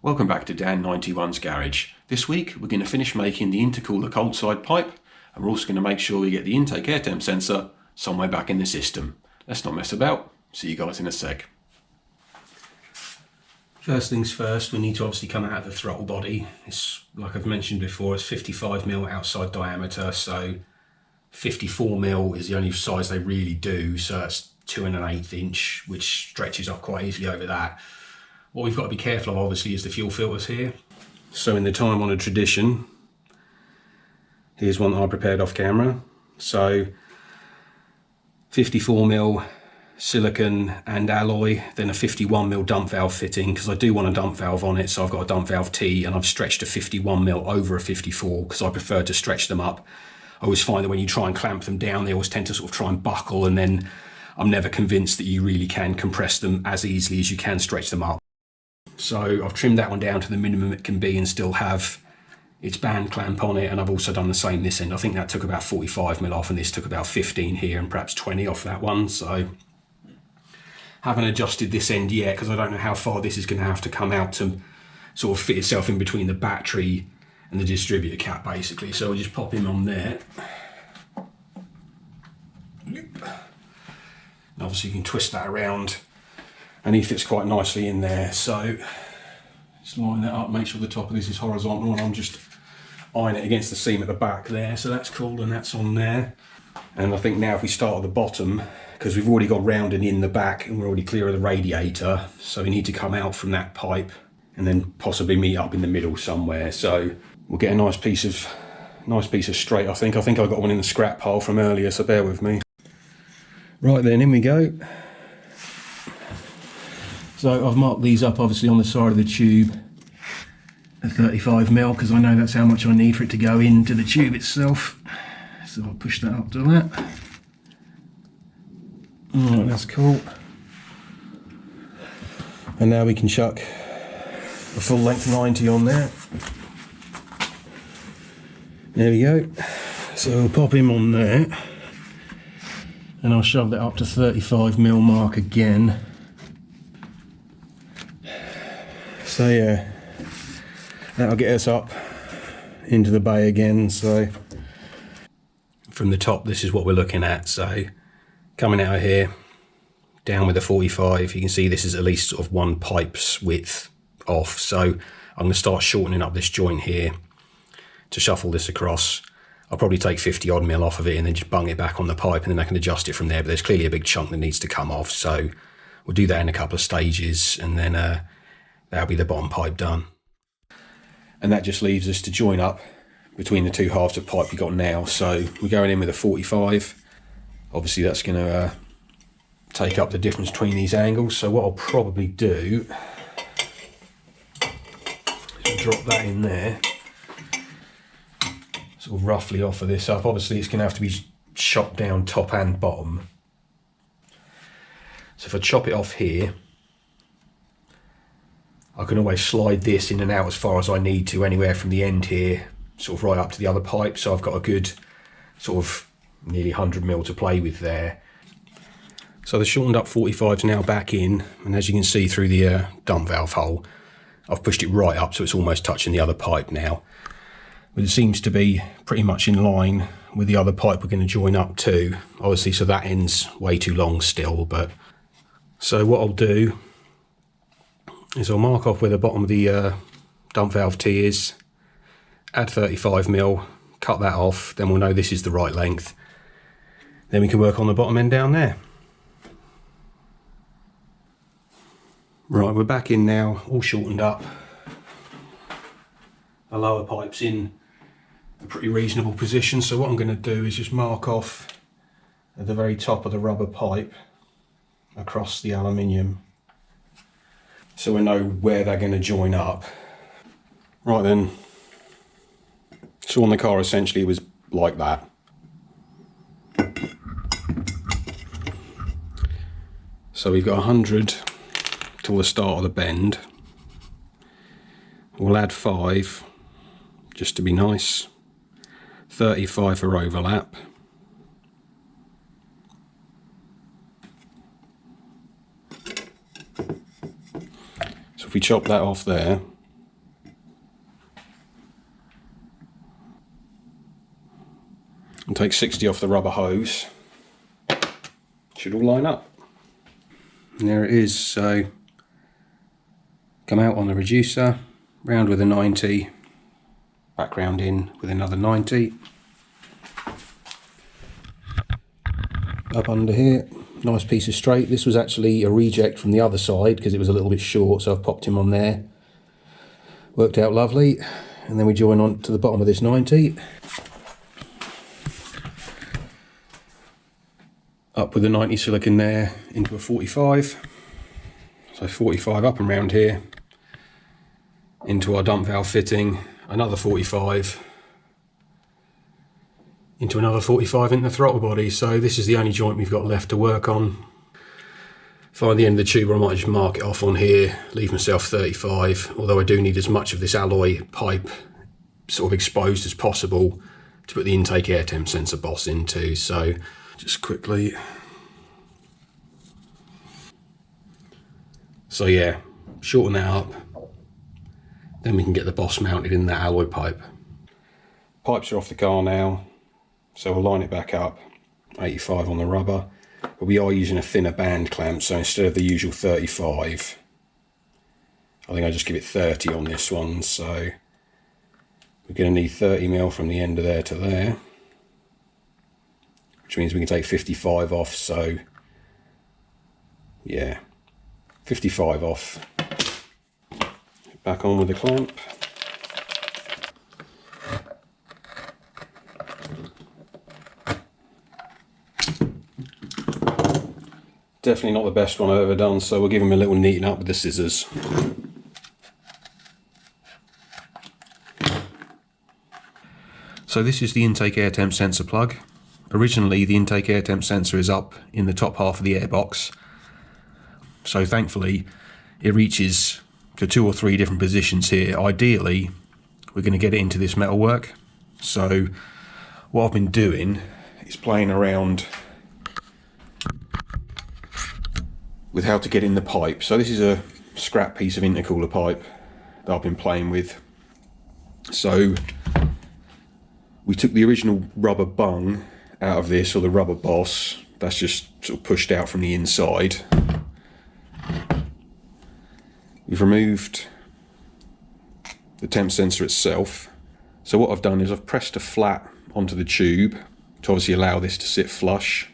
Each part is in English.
Welcome back to Dan91's garage. This week we're going to finish making the intercooler cold side pipe, and we're also going to make sure we get the intake air temp sensor somewhere back in the system. Let's not mess about. See you guys in a sec. First things first, we need to obviously come out of the throttle body. It's, like I've mentioned before, it's 55mm outside diameter, so 54mm is the only size they really do, so that's 2 1/8 inch, which stretches up quite easily over that. What we've got to be careful of, obviously, is the fuel filters here. So in the time-honoured tradition, here's one that I prepared off camera. So 54mm silicon and alloy, then a 51mm dump valve fitting, because I do want a dump valve on it, so I've got a dump valve T, and I've stretched a 51mm over a 54 because I prefer to stretch them up. I always find that when you try and clamp them down, they always tend to sort of try and buckle, and then I'm never convinced that you really can compress them as easily as you can stretch them up. So I've trimmed that one down to the minimum it can be and still have its band clamp on it, and I've also done the same this end. I think that took about 45mm off, and this took about 15 here and perhaps 20 off that one. So haven't adjusted this end yet because I don't know how far this is going to have to come out to sort of fit itself in between the battery and the distributor cap, basically. So we'll just pop him on there. And obviously you can twist that around and he fits quite nicely in there. So just line that up, make sure the top of this is horizontal, and I'm just eyeing it against the seam at the back there. So that's cool, and that's on there. And I think now if we start at the bottom, because we've already got rounding in the back and we're already clear of the radiator, so we need to come out from that pipe and then possibly meet up in the middle somewhere. So we'll get a nice piece of straight. I think I got one in the scrap pile from earlier, so bear with me. Right then, in we go. So I've marked these up obviously on the side of the tube at 35mm, because I know that's how much I need for it to go into the tube itself. So I'll push that up to that. Alright, that's cool. And now we can chuck a full length 90 on there. There we go. So we'll pop him on there, and I'll shove that up to 35mm mark again. So yeah, that'll get us up into the bay again. So from the top, this is what we're looking at. So coming out of here, down with a 45, you can see this is at least sort of one pipe's width off. So I'm going to start shortening up this joint here to shuffle this across. I'll probably take 50 odd mil off of it and then just bung it back on the pipe, and then I can adjust it from there. But there's clearly a big chunk that needs to come off, so we'll do that in a couple of stages, and then that'll be the bottom pipe done. And that just leaves us to join up between the two halves of pipe we got now. So we're going in with a 45. Obviously that's going to take up the difference between these angles. So what I'll probably do is drop that in there, sort of roughly offer this up. Obviously it's going to have to be chopped down top and bottom. So if I chop it off here, I can always slide this in and out as far as I need to, anywhere from the end here, sort of right up to the other pipe. So I've got a good sort of nearly 100mm to play with there. So the shortened up 45 is now back in, and as you can see through the dump valve hole, I've pushed it right up so it's almost touching the other pipe now. But it seems to be pretty much in line with the other pipe we're going to join up to. Obviously, so that end's way too long still, but so what I'll do is I'll mark off where the bottom of the dump valve T is, add 35mm, cut that off, then we'll know this is the right length. Then we can work on the bottom end down there. Right, we're back in now, all shortened up. The lower pipe's in a pretty reasonable position, so what I'm going to do is just mark off at the very top of the rubber pipe across the aluminium, so we know where they're going to join up. Right then, so on the car essentially it was like that. So we've got 100 till the start of the bend. We'll add 5 just to be nice, 35 for overlap, we chop that off there, and take 60 off the rubber hose. Should all line up. And there it is. So come out on the reducer, round with a 90, back round in with another 90. Up under here, nice piece of straight. This was actually a reject from the other side because it was a little bit short, so I've popped him on there. Worked out lovely. And then we join on to the bottom of this 90. Up with the 90 silicone there into a 45. So 45 up and round here into our dump valve fitting, another 45 into another 45 in the throttle body. So this is the only joint we've got left to work on. Find the end of the tube, or I might just mark it off on here, leave myself 35, although I do need as much of this alloy pipe sort of exposed as possible to put the intake air temp sensor boss into. So just quickly. So yeah, shorten that up, then we can get the boss mounted in that alloy pipe. Pipes are off the car now, so we'll line it back up, 85 on the rubber, but we are using a thinner band clamp, so instead of the usual 35, I think I just give it 30 on this one. So we're going to need 30mm from the end of there to there, which means we can take 55 off. So yeah, 55 off, back on with the clamp. Definitely not the best one I've ever done, so we'll give him a little neaten up with the scissors. So this is the intake air temp sensor plug. Originally the intake air temp sensor is up in the top half of the airbox. So thankfully it reaches to 2 or 3 different positions here. Ideally we're going to get it into this metalwork. So what I've been doing is playing around with how to get in the pipe. So this is a scrap piece of intercooler pipe that I've been playing with. So we took the original rubber bung out of this, or the rubber boss, that's just sort of pushed out from the inside. We've removed the temp sensor itself. So what I've done is I've pressed a flat onto the tube to obviously allow this to sit flush.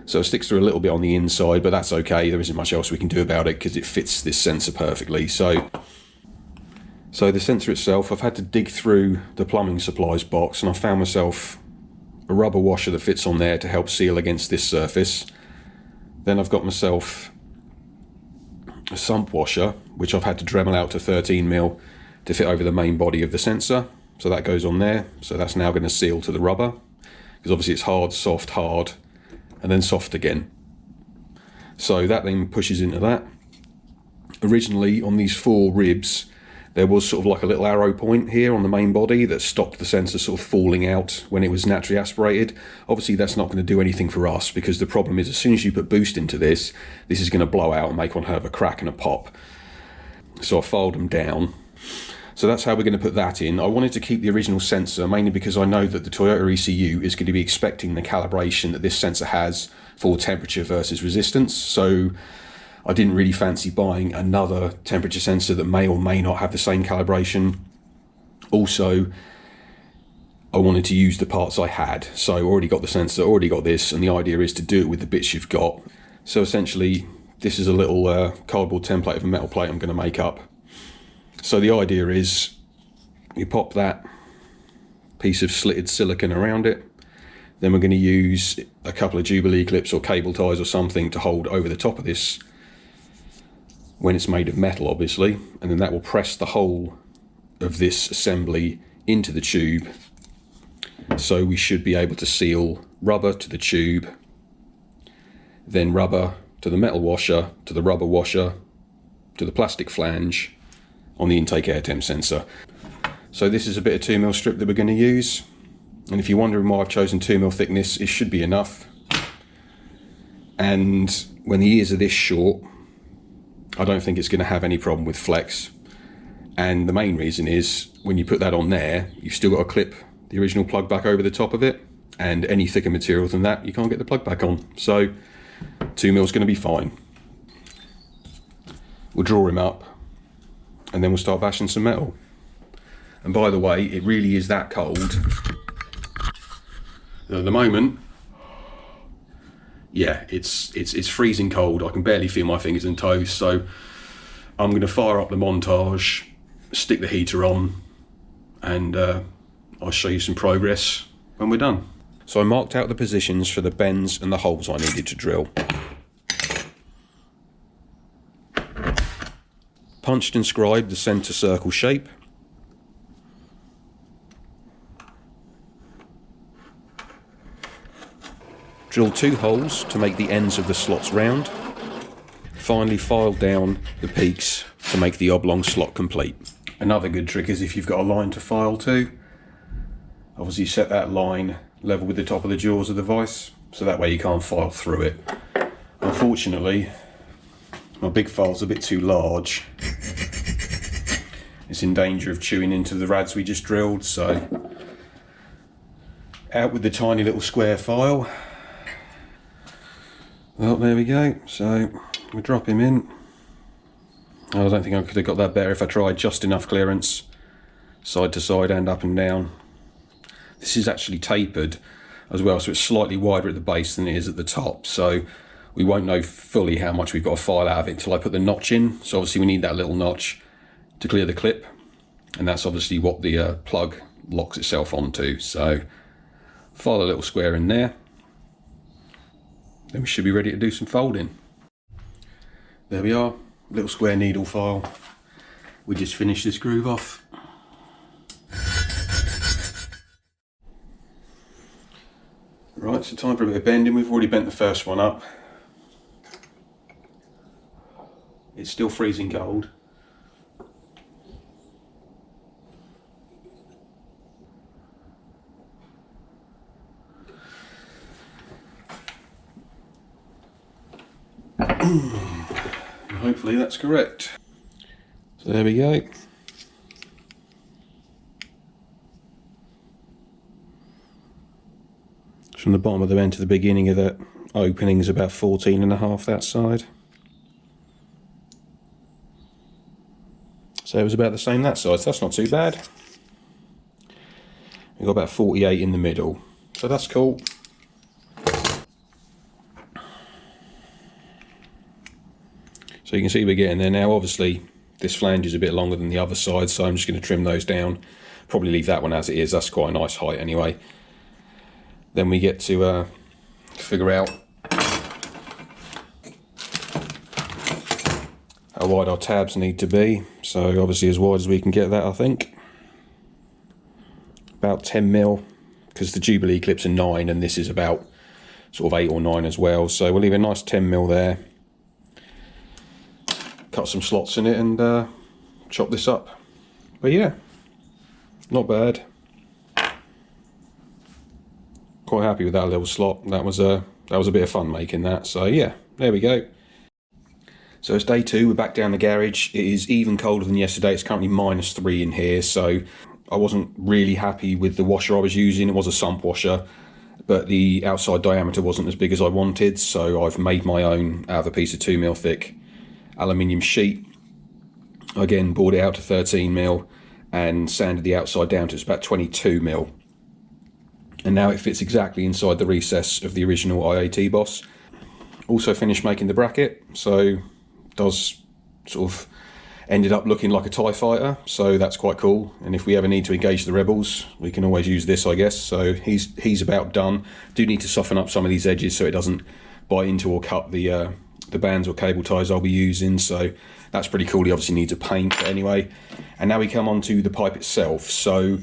So it sticks through a little bit on the inside, but that's okay. There isn't much else we can do about it because it fits this sensor perfectly. So the sensor itself, I've had to dig through the plumbing supplies box, and I found myself a rubber washer that fits on there to help seal against this surface. Then I've got myself a sump washer, which I've had to Dremel out to 13mm to fit over the main body of the sensor. So that goes on there. So that's now going to seal to the rubber, because obviously it's hard, soft, hard, and then soft again. So that then pushes into that. Originally on these 4 ribs there was sort of like a little arrow point here on the main body that stopped the sensor sort of falling out when it was naturally aspirated. Obviously that's not going to do anything for us, because the problem is as soon as you put boost into this, this is going to blow out and make one hell of a crack and a pop. So I filed them down. So that's how we're going to put that in. I wanted to keep the original sensor mainly because I know that the Toyota ECU is going to be expecting the calibration that this sensor has for temperature versus resistance. So I didn't really fancy buying another temperature sensor that may or may not have the same calibration. Also, I wanted to use the parts I had. So I already got the sensor, already got this, and the idea is to do it with the bits you've got. So essentially, this is a little cardboard template of a metal plate I'm going to make up. So the idea is you pop that piece of slitted silicone around it. Then we're going to use a couple of Jubilee clips or cable ties or something to hold over the top of this when it's made of metal, obviously. And then that will press the whole of this assembly into the tube. So we should be able to seal rubber to the tube, then rubber to the metal washer, to the rubber washer, to the plastic flange on the intake air temp sensor. So this is a bit of 2mm strip that we're going to use, and if you're wondering why I've chosen 2mm thickness, it should be enough. And when the ears are this short, I don't think it's going to have any problem with flex. And the main reason is when you put that on there, you've still got to clip the original plug back over the top of it. and any thicker material than that, you can't get the plug back on. So 2mm is going to be fine. We'll draw him up and then we'll start bashing some metal. And by the way, it really is that cold at the moment. Yeah, it's freezing cold. I can barely feel my fingers and toes, so I'm going to fire up the montage, stick the heater on, and I'll show you some progress when we're done. So I marked out the positions for the bends and the holes I needed to drill. Punched and scribed the centre circle shape. Drilled 2 holes to make the ends of the slots round. Finally filed down the peaks to make the oblong slot complete. Another good trick is if you've got a line to file to, obviously set that line level with the top of the jaws of the vise, so that way you can't file through it. Unfortunately, my big file's a bit too large. It's in danger of chewing into the rads we just drilled, so out with the tiny little square file. Well, there we go. So we drop him in. I don't think I could have got that better if I tried. Just enough clearance, side to side and up and down. This is actually tapered as well, so it's slightly wider at the base than it is at the top. So we won't know fully how much we've got to file out of it until I put the notch in. So obviously we need that little notch to clear the clip, and that's obviously what the plug locks itself onto. So file a little square in there. Then we should be ready to do some folding. There we are, little square needle file. We just finished this groove off. Right, so time for a bit of bending. We've already bent the first one up. It's still freezing cold. Hopefully that's correct. So there we go. From the bottom of the bend to the beginning of that opening is about 14.5 that side. So it was about the same that side, so that's not too bad. We've got about 48 in the middle, so that's cool. So you can see we're getting there now. Obviously this flange is a bit longer than the other side, so I'm just going to trim those down. Probably leave that one as it is, that's quite a nice height anyway. Then we get to figure out how wide our tabs need to be. So obviously as wide as we can get that, I think. About 10mm, because the Jubilee clips are 9 and this is about sort of 8 or 9 as well. So we'll leave a nice 10mm there. Cut some slots in it and chop this up. But yeah, not bad. Quite happy with that little slot. That was a bit of fun making that. So yeah, there we go. So it's day 2. We're back down the garage. It is even colder than yesterday. It's currently -3 in here. So I wasn't really happy with the washer I was using. It was a sump washer, but the outside diameter wasn't as big as I wanted. So I've made my own out of a piece of 2mm thick aluminium sheet. Again, bored it out to 13mm and sanded the outside down to about 22mm. And now it fits exactly inside the recess of the original IAT boss. Also finished making the bracket, so does sort of ended up looking like a TIE fighter, so that's quite cool. And if we ever need to engage the rebels, we can always use this, I guess. So he's about done. Do need to soften up some of these edges so it doesn't bite into or cut the bands or cable ties I'll be using, so that's pretty cool. He obviously needs a paint, but anyway. And now we come on to the pipe itself. So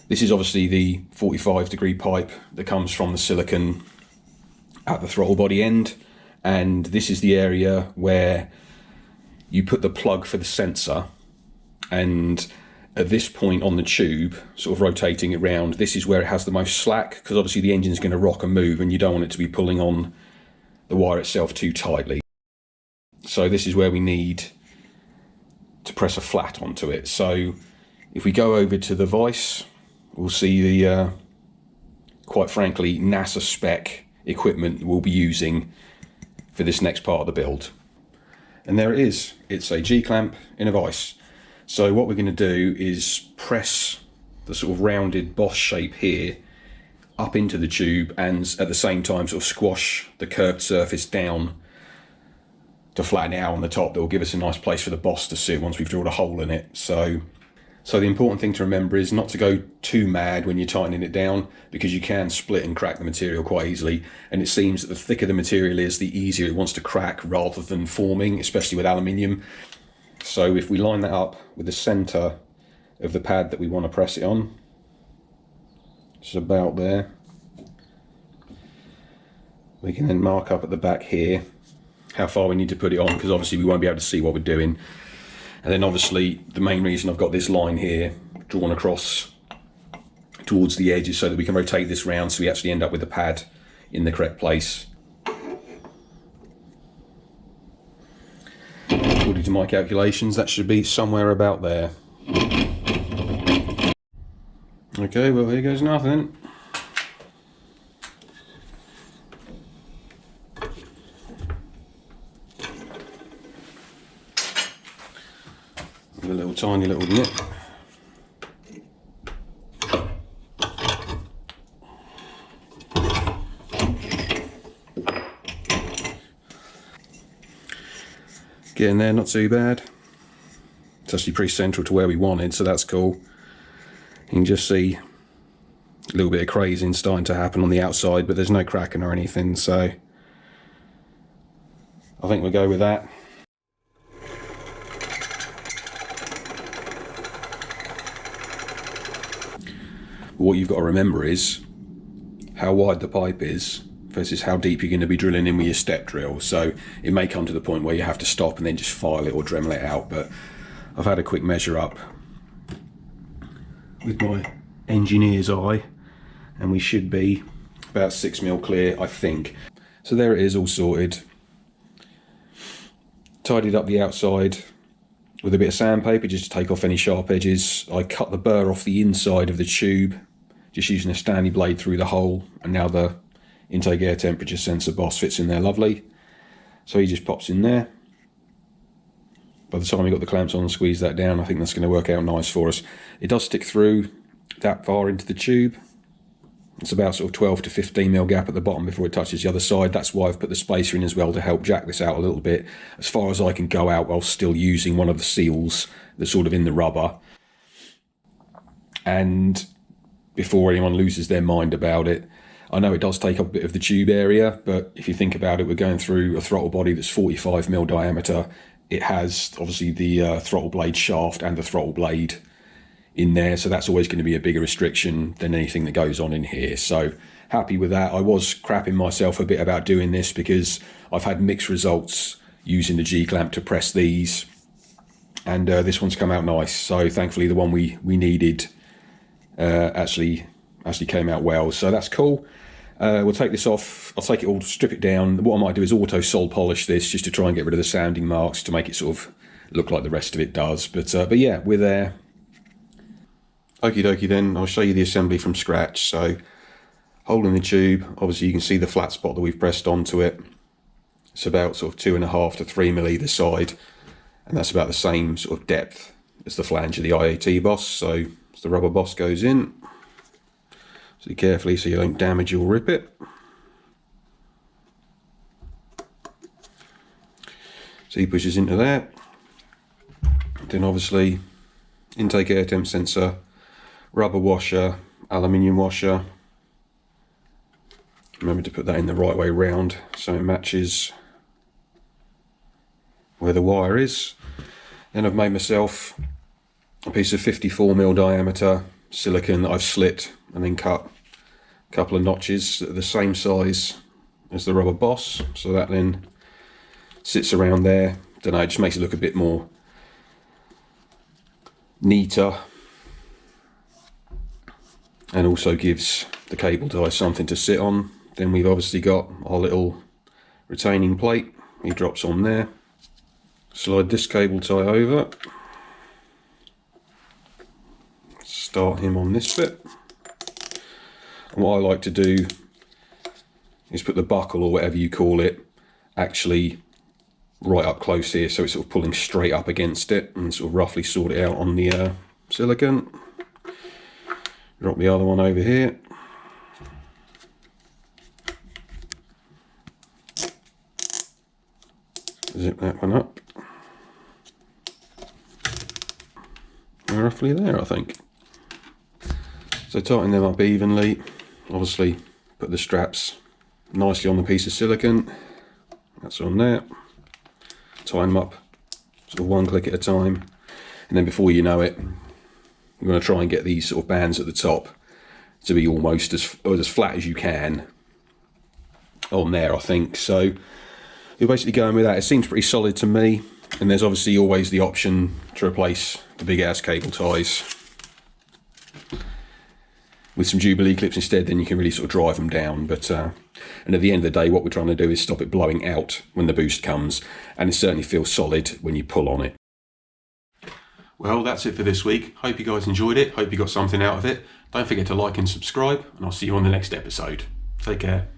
this is obviously the 45-degree pipe that comes from the silicon at the throttle body end, and this is the area where you put the plug for the sensor, and at this point on the tube, sort of rotating it round, this is where it has the most slack, because obviously the engine's going to rock and move and you don't want it to be pulling on the wire itself too tightly. So this is where we need to press a flat onto it. So if we go over to the vise, we'll see the quite frankly, NASA spec equipment we'll be using for this next part of the build. And there it is. It's a G-clamp in a vise. So what we're going to do is press the sort of rounded boss shape here up into the tube, and at the same time sort of squash the curved surface down to flatten it out on the top. That will give us a nice place for the boss to sit once we've drilled a hole in it. So the important thing to remember is not to go too mad when you're tightening it down, because you can split and crack the material quite easily, and it seems that the thicker the material is, the easier it wants to crack rather than forming, especially with aluminium. So if we line that up with the center of the pad that we want to press it on, it's about there, we can then mark up at the back here how far we need to put it on, because obviously we won't be able to see what we're doing. And then obviously the main reason I've got this line here drawn across towards the edges so that we can rotate this round so we actually end up with the pad in the correct place. According to my calculations, that should be somewhere about there. Okay, well, here goes nothing. With a little tiny little nip. Getting there, not too bad. It's actually pretty central to where we wanted, so that's cool. You can just see a little bit of crazing starting to happen on the outside, but there's no cracking or anything, so I think we'll go with that. What you've got to remember is how wide the pipe is versus how deep you're going to be drilling in with your step drill. So it may come to the point where you have to stop and then just file it or Dremel it out, but I've had a quick measure up with my engineer's eye, and we should be about 6mm clear, I think. So there it is, all sorted. Tidied up the outside with a bit of sandpaper just to take off any sharp edges. I cut the burr off the inside of the tube just using a Stanley blade through the hole, and now the intake air temperature sensor boss fits in there lovely. So he just pops in there. By the time we got the clamps on and squeeze that down, I think that's going to work out nice for us. It does stick through that far into the tube. It's about sort of 12 to 15mm gap at the bottom before it touches the other side. That's why I've put the spacer in as well, to help jack this out a little bit as far as I can go out while still using one of the seals that's sort of in the rubber. And before anyone loses their mind about it, I know it does take up a bit of the tube area, but if you think about it, we're going through a throttle body that's 45mm diameter. It has obviously the throttle blade shaft and the throttle blade in there, so that's always going to be a bigger restriction than anything that goes on in here. So happy with that. I was crapping myself a bit about doing this because I've had mixed results using the G-clamp to press these, and this one's come out nice. So thankfully the one we needed actually came out well, so that's cool. We'll take this off. I'll take it all, strip it down. What I might do is auto sol polish this just to try and get rid of the sounding marks to make it sort of look like the rest of it does. But yeah, we're there. Okie dokie then, I'll show you the assembly from scratch. So, hole in the tube, obviously you can see the flat spot that we've pressed onto it. It's about sort of 2.5 to 3mm either side, and that's about the same sort of depth as the flange of the IAT boss. So as the rubber boss goes in, so carefully so you don't damage or rip it. So he pushes into there. Then obviously intake air temp sensor, rubber washer, aluminium washer. Remember to put that in the right way round so it matches where the wire is. Then I've made myself a piece of 54mm diameter silicone that I've slit and then cut a couple of notches that are the same size as the rubber boss, so that then sits around there. Don't know, it just makes it look a bit more neater, and also gives the cable tie something to sit on. Then we've obviously got our little retaining plate. He drops on there. Slide this cable tie over. Start him on this bit. And what I like to do is put the buckle, or whatever you call it, actually right up close here, so it's sort of pulling straight up against it, and sort of roughly sort it out on the silicone. Drop the other one over here. Zip that one up. Roughly there, I think. So tighten them up evenly. Obviously put the straps nicely on the piece of silicone. That's on there. Tighten them up sort of one click at a time. And then before you know it, you're going to try and get these sort of bands at the top to be almost as flat as you can on there, I think. So you're basically going with that. It seems pretty solid to me. And there's obviously always the option to replace the big ass cable ties with some Jubilee clips instead. Then you can really sort of drive them down. But and at the end of the day, what we're trying to do is stop it blowing out when the boost comes, and it certainly feels solid when you pull on it. Well, that's it for this week. Hope you guys enjoyed it. Hope you got something out of it. Don't forget to like and subscribe, and I'll see you on the next episode. Take care.